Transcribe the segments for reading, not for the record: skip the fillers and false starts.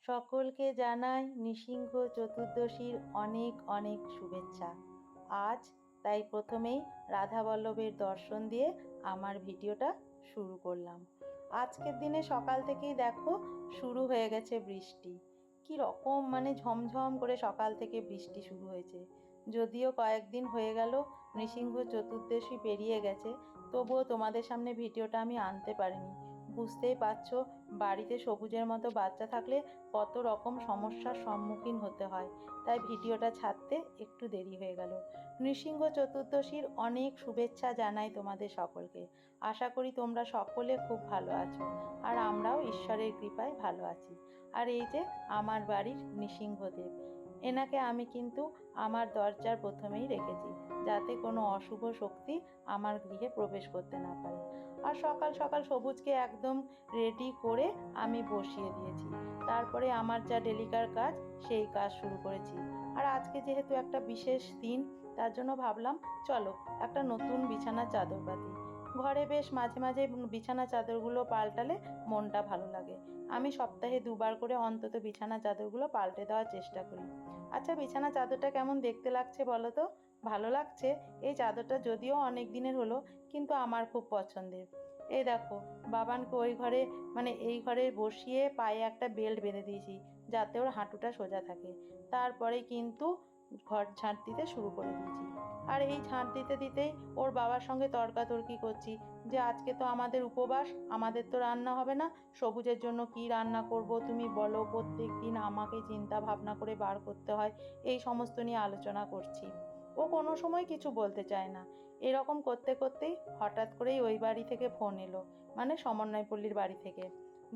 সকলকে জানাই নৃসিংহ চতুর্দশীর অনেক অনেক শুভেচ্ছা। আজ তাই প্রথমেই রাধাবল্লভের দর্শন দিয়ে আমার ভিডিওটা শুরু করলাম। আজকের দিনে সকাল থেকেই দেখো শুরু হয়ে গেছে বৃষ্টি। কি রকম ঝমঝম করে সকাল থেকে বৃষ্টি শুরু হয়েছে। যদিও কয়েকদিন হয়ে গেল নৃসিংহ চতুর্দশী পেরিয়ে গেছে, তবুও তোমাদের সামনে ভিডিওটা আমি আনতে পারিনি। বুঝতেই পারছো, বাড়িতে সবুজের মতো বাচ্চা থাকলে কত রকম সমস্যার সম্মুখীন হতে হয়, তাই ভিডিওটা ছাড়তে একটু দেরি হয়ে গেল। নৃসিংহ চতুর্দশীর অনেক শুভেচ্ছা জানাই তোমাদের সকলকে। আশা করি তোমরা সকলে খুব ভালো আছো, আর আমরাও ঈশ্বরের কৃপায় ভালো আছি। আর এই যে আমার বাড়ির নৃসিংহদেব, এনাকে আমি কিন্তু আমার দরজার প্রথমেই রেখেছি, যাতে কোনো অশুভ শক্তি আমার গৃহে প্রবেশ করতে না পারে। আর সকাল সকাল সবুজকে একদম রেডি করে আমি বসিয়ে দিয়েছি। তারপরে আমার যা ডেলিকার কাজ, সেই কাজ শুরু করেছি। আর আজকে যেহেতু একটা বিশেষ দিন, তার জন্য ভাবলাম চলো একটা নতুন বিছানার চাদর পাতি। ঘরে বেশ মাঝে মাঝে বিছানা চাদরগুলো পাল্টালে মনটা ভালো লাগে। আমি সপ্তাহে দুবার করে অন্তত বিছানা চাদরগুলো পাল্টে দেওয়ার চেষ্টা করি। আচ্ছা, বিছানা চাদরটা কেমন দেখতে লাগছে বলো তো? ভালো লাগছে? এই চাদরটা যদিও অনেক দিনের হলো, কিন্তু আমার খুব পছন্দের। এই দেখো, বাবানকে ওই ঘরে এই ঘরে বসিয়ে পায়ে একটা বেল্ট বেঁধে দিয়েছি, যাতে ওর হাঁটুটা সোজা থাকে। তারপরে কিন্তু ঘর ঝাঁট দিতে শুরু করে দিয়েছি। আর এই ঝাঁট দিতে দিতেই ওর বাবার সঙ্গে তর্কাতর্কি করছি যে আজকে তো আমাদের উপবাস, আমাদের তো রান্না হবে না, সবুজের জন্য কি রান্না করব তুমি বলো, প্রত্যেক দিন আমাকে চিন্তা ভাবনা করে বার করতে হয়। এই সমস্ত নিয়ে আলোচনা করছি। ও কোনো সময় কিছু বলতে চায় না। এরকম করতে করতেই হঠাৎ করেই ওই বাড়ি থেকে ফোন এলো, সমন্বয়পল্লীর বাড়ি থেকে।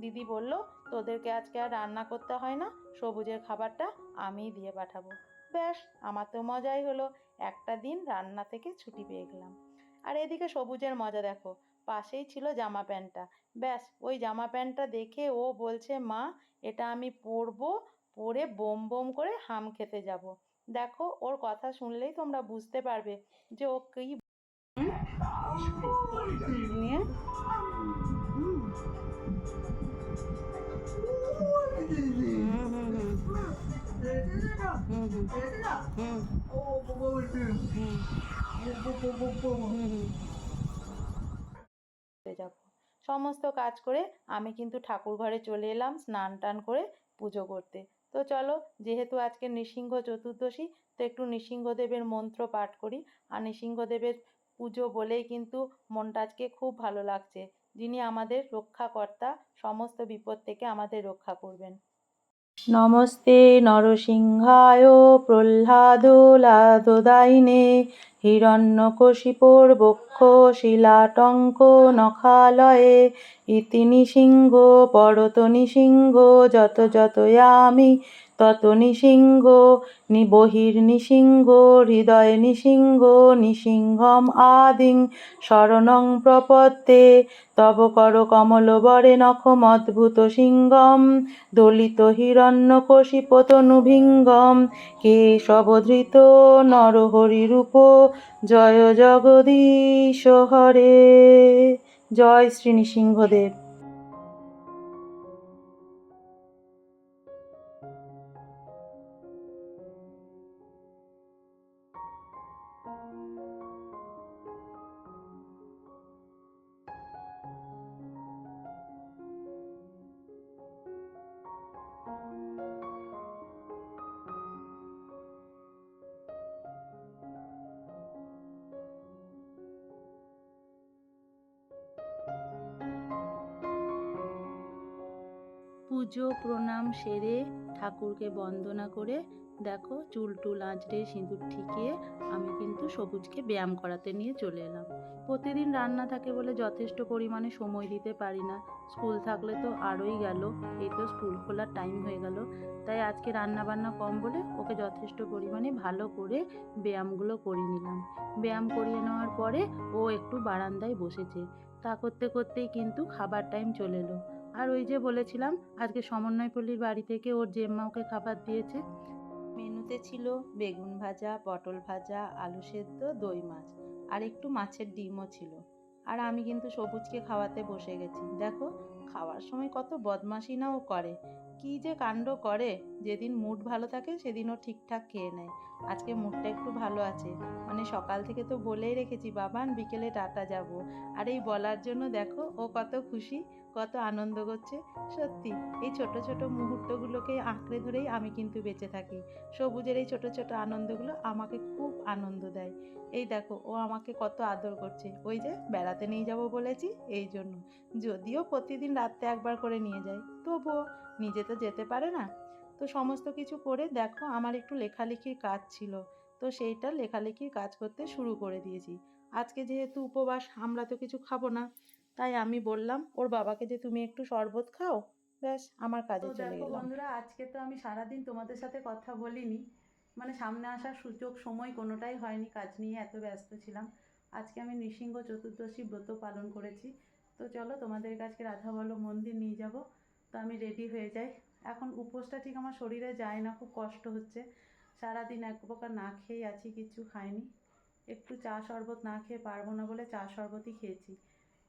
দিদি বলল, তোদেরকে আজকে আর রান্না করতে হয় না, সবুজের খাবারটা আমিই দিয়ে পাঠাবো। ব্যাস, আমার তো মজাই হলো, একটা দিন রান্না থেকে ছুটি পেয়ে গেলাম। আর এদিকে সবুজের মজা দেখো, পাশেই ছিল জামা প্যান্টটা। ব্যাস, ওই জামা প্যান্টটা দেখে ও বলছে, মা এটা আমি পরবো, পরে বোম বোম করে হাম খেতে যাব। দেখো, ওর কথা শুনলেই তোমরা বুঝতে পারবে যে ও কি নিয়ে। যাব সমস্ত কাজ করে আমি কিন্তু ঠাকুর ঘরে চলে এলাম স্নান টান করে পুজো করতে। তো চলো, যেহেতু আজকে নৃসিংহ চতুর্দশী, তো একটু নৃসিংহদেবের মন্ত্র পাঠ করি। আর নৃসিংহদেবের পুজো বলেই কিন্তু মনটা আজকে খুব ভালো লাগছে, যিনি আমাদের রক্ষাকর্তা, সমস্ত বিপদ থেকে আমাদের রক্ষা করবেন। নমস্তে নরসিংহায় প্রহ্লাদোলাদদায়িনে হিরণ্যকশিপোর বক্ষ শিলাটঙ্ক নখালয়ে ইতি নৃসিংহ পরত নৃসিংহ যত যতয়ামি তত নৃসিংহ বহির্নৃসিংহ হৃদয় নৃসিংহ নৃসিংহম আদিং শরণং প্রপদ্যে তব কর কমলবরে নখমদ্ভুত সিংহম দলিত হিরণ্যকশিপতনুভিঙ্গম কেশবধৃত নরহরিরূপ জয় জগদীশ হরে। জয় শ্রী নৃসিংহদেব। পুজো প্রণাম সেরে ঠাকুরকে বন্দনা করে দেখো চুল টুল আঁচড়ে সিঁদুর ঠিকিয়ে আমি কিন্তু সবুজকে ব্যায়াম করাতে নিয়ে চলে এলাম। প্রতিদিন রান্না থাকে বলে যথেষ্ট পরিমাণে সময় দিতে পারি না, স্কুল থাকলে তো আরোই গেল, এই তো স্কুল খোলার টাইম হয়ে গেল, তাই আজকে রান্না বান্না কম বলে ওকে যথেষ্ট পরিমাণে ভালো করে ব্যায়ামগুলো করিয়ে নিলাম। ব্যায়াম করিয়ে নেওয়ার পরে ও একটু বারান্দায় বসেছে, তা করতে করতেই কিন্তু খাবার টাইম চলে এলো। আর ওই যে বলেছিলাম আজকে সমন্বয়পল্লীর বাড়ি থেকে ওর জেম্মা ওকে খাবার দিয়েছে। মেনুতে ছিল বেগুন ভাজা, পটল ভাজা, আলু সেদ্ধ, দই মাছ, আর একটু মাছের ডিমও ছিল। আর আমি কিন্তু সবুজকে খাওয়াতে বসে গেছি। দেখো, খাওয়ার সময় কত বদমাশি না ও করে, কি যে কাণ্ড করে, যেদিন মুড ভালো থাকে সেদিন ও ঠিকঠাক খেয়ে নেয়। আজকে মুডটা একটু ভালো আছে, মানে সকাল থেকে তো বলেই রেখেছি বাবান বিকেলে টাটা যাব, আর এই বলার জন্য দেখো ও কত খুশি, কত আনন্দ করছে। সত্যি এই ছোট ছোট মুহূর্তগুলোকে আঁকড়ে ধরেই আমি কিন্তু বেঁচে থাকি। সবুজের এই ছোট ছোট আনন্দগুলো আমাকে খুব আনন্দ দেয়। এই দেখো ও আমাকে কত আদর করছে, ওই যে বেড়াতে নিয়ে যাব বলেছি এই জন্য। যদিও প্রতিদিন রাত্রে একবার করে নিয়ে যাই, তবুও নিজে তো যেতে পারে না। তো সমস্ত কিছু করে দেখো আমার একটু লেখালেখির কাজ ছিল, তো সেইটা লেখালেখির কাজ করতে শুরু করে দিয়েছি। আজকে যেহেতু উপবাস, আমরা তো কিছু খাবো না, তাই আমি বললাম ওর বাবাকে যে তুমি একটু শরবত খাও, ব্যাস আমার কাজে চলে গেলাম। বন্ধুরা, আজকে তো আমি সারাদিন তোমাদের সাথে কথা বলিনি, মানে সামনে আসার সুযোগ সময় কোনোটাই হয়নি, কাজ নিয়ে এত ব্যস্ত ছিলাম। আজকে আমি নৃসিংহ চতুর্দশী ব্রত পালন করেছি। তো চলো তোমাদের কাছে রাধাবল্লভ মন্দির নিয়ে যাব। তো আমি রেডি হয়ে যাই। এখন উপোসটা ঠিক আমার শরীরে যায় না, খুব কষ্ট হচ্ছে। সারাদিন এক প্রকার না খেয়েই আছি, কিছু খাইনি। একটু চা শরবত না খেয়ে পারবো না বলে চা শরবতই খেয়েছি।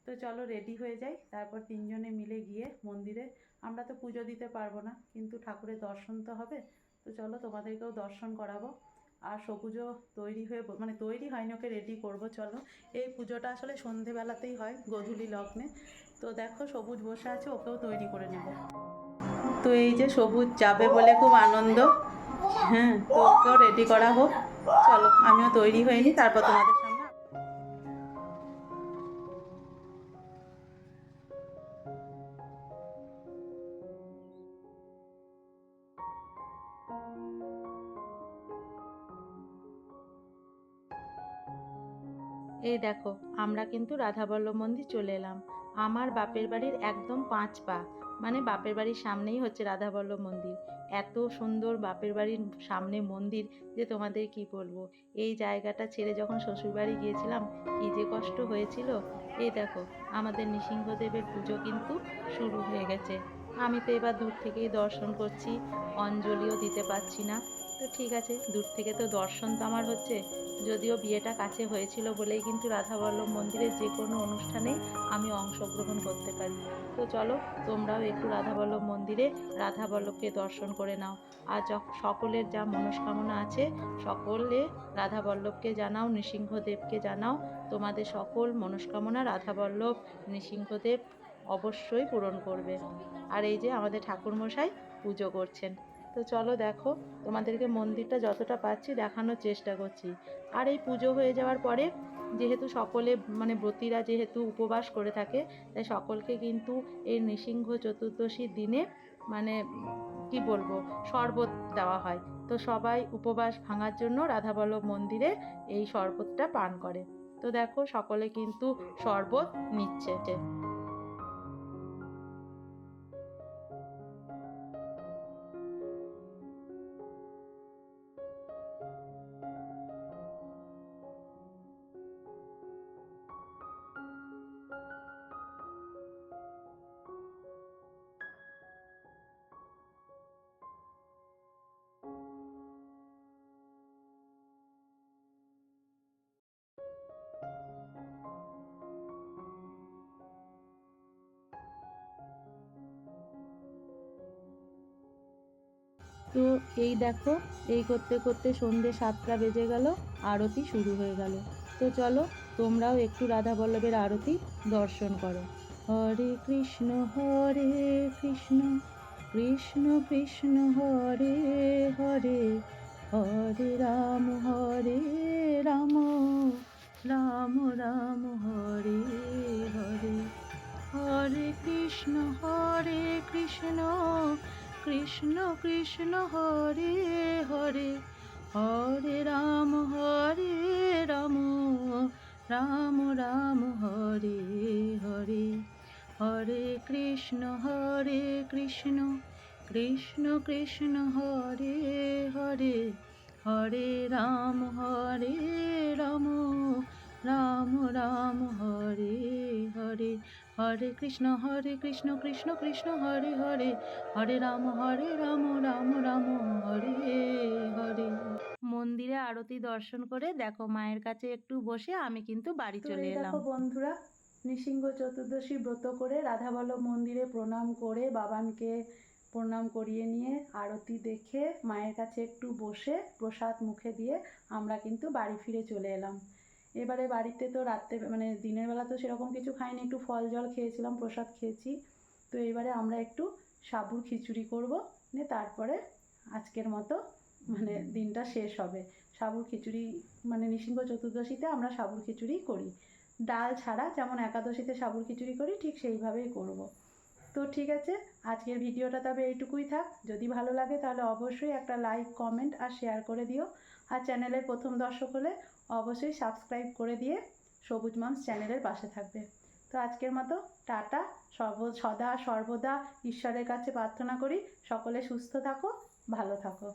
তো চলো রেডি হয়ে যাই, তারপর তিনজনে মিলে গিয়ে মন্দিরে। আমরা তো পুজো দিতে পারবো না, কিন্তু ঠাকুরের দর্শন তো হবে। তো চলো তোমাদেরকেও দর্শন করাবো। আর সবুজও তৈরি হয়ে, মানে তৈরি হয়নি, ওকে রেডি করবো। চলো, এই পুজোটা আসলে সন্ধেবেলাতেই হয়, গোধূলি লগ্নে। তো দেখো সবুজ বসে আছে, ওকেও তৈরি করে নেব। তো এই যে সবুজ যাবে বলে খুব আনন্দ। হ্যাঁ, তো ওকেও রেডি করা হোক। চলো আমিও তৈরি হয়ে নিই, তারপর তোমাদের সামনে। এই দেখো আমরা কিন্তু রাধাবল্লভ মন্দির চলে এলাম। আমার বাপের বাড়ির একদম 5 পা, মানে বাপের বাড়ির সামনেই হচ্ছে রাধাবল্লভ মন্দির। এত সুন্দর বাপের বাড়ির সামনে মন্দির যে তোমাদের কি বলবো। এই জায়গাটা ছেড়ে যখন শ্বশুরবাড়ি গিয়েছিলাম কি যে কষ্ট হয়েছিল। এই দেখো আমাদের নৃসিংহদেবের পুজো কিন্তু শুরু হয়ে গেছে। আমি তো এবার দূর থেকেই দর্শন করছি, অঞ্জলিও দিতে পারছি না। তো ঠিক আছে, দূর থেকে তো দর্শন তো আমার হচ্ছে। যদিও বিয়েটা কাছে হয়েছিল বলেই কিন্তু রাধাবল্লভ মন্দিরের যে কোনো অনুষ্ঠানেই আমি অংশগ্রহণ করতে পারি। তো চলো তোমরাও একটু রাধাবল্লভ মন্দিরে রাধাবল্লভকে দর্শন করে নাও। আর সকলের যা মনস্কামনা আছে সকলে রাধাবল্লভকে জানাও, নৃসিংহদেবকে জানাও। তোমাদের সকল মনস্কামনা রাধাবল্লভ নৃসিংহদেব অবশ্যই পূরণ করবে। আর এই যে আমাদের ঠাকুরমশাই পুজো করছেন। তো চলো দেখো, তোমাদেরকে মন্দিরটা যতটা পাচ্ছি দেখানোর চেষ্টা করছি। আর এই পুজো হয়ে যাওয়ার পরে যেহেতু সকলে, মানে ব্রতীরা যেহেতু উপবাস করে থাকে, তাই সকলকে কিন্তু এই নৃসিংহ চতুর্দশীর দিনে, মানে কি বলবো, শরবত দেওয়া হয়। তো সবাই উপবাস ভাঙার জন্য রাধাবল্লভ মন্দিরে এই শরবতটা পান করে। তো দেখো সকলে কিন্তু শরবত নিচ্ছে। তো এই দেখো, এই করতে করতে সন্ধে 7টা বেজে গেল, আরতি শুরু হয়ে গেল। তো চলো তোমরাও একটু রাধা বল্লভের আরতি দর্শন করো। হরে কৃষ্ণ কৃষ্ণ কৃষ্ণ হরে হরে, হরে রাম রাম রাম হরে হরে, হরে কৃষ্ণ কৃষ্ণ কৃষ্ণ হরে হরে, হরে রাম রাম রাম হরে হরে, হরে কৃষ্ণ কৃষ্ণ কৃষ্ণ হরে হরে, হরে রাম রাম রাম হরে হরে, হরে কৃষ্ণ কৃষ্ণ কৃষ্ণ হরে হরে, হরে রাম রাম রাম হরে হরে। মন্দিরে আরতি দর্শন করে দেখো মায়ের কাছে একটু বসে আমি কিন্তু বাড়ি চলে এলাম। দেখো বন্ধুরা, নৃসিংহ চতুর্দশী ব্রত করে রাধাবল্লভ মন্দিরে প্রণাম করে বাবানকে প্রণাম করিয়ে নিয়ে আরতি দেখে মায়ের কাছে একটু বসে প্রসাদ মুখে দিয়ে আমরা কিন্তু বাড়ি ফিরে চলে এলাম। এবারে বাড়িতে তো রাত্রে মানে দিনের বেলা তো সেরকম কিছু খাইনি, একটু ফল জল খেয়েছিলাম, প্রসাদ খেয়েছি। তো এবারে আমরা একটু সাবুর খিচুড়ি করব, নিয়ে তারপরে আজকের মতো মানে দিনটা শেষ হবে। সাবুর খিচুড়ি মানে নৃসিংহ চতুর্দশীতে আমরা সাবুর খিচুড়ি করি, ডাল ছাড়া, যেমন একাদশীতে সাবুর খিচুড়ি করি ঠিক সেইভাবেই করব। তো ঠিক আছে, আজকের ভিডিওটা তবে এইটুকুই থাক। যদি ভালো লাগে তাহলে অবশ্যই একটা লাইক, কমেন্ট আর শেয়ার করে দিও। আর চ্যানেলের প্রথম দর্শক হলে অবশ্যই সাবস্ক্রাইব করে দিয়ে সবুজ মামস চ্যানেলের পাশে থাকবে। তো আজকের মতো টাটা। সদা সর্বদা ঈশ্বরের কাছে প্রার্থনা করি সকলে সুস্থ থাকো, ভালো থাকো।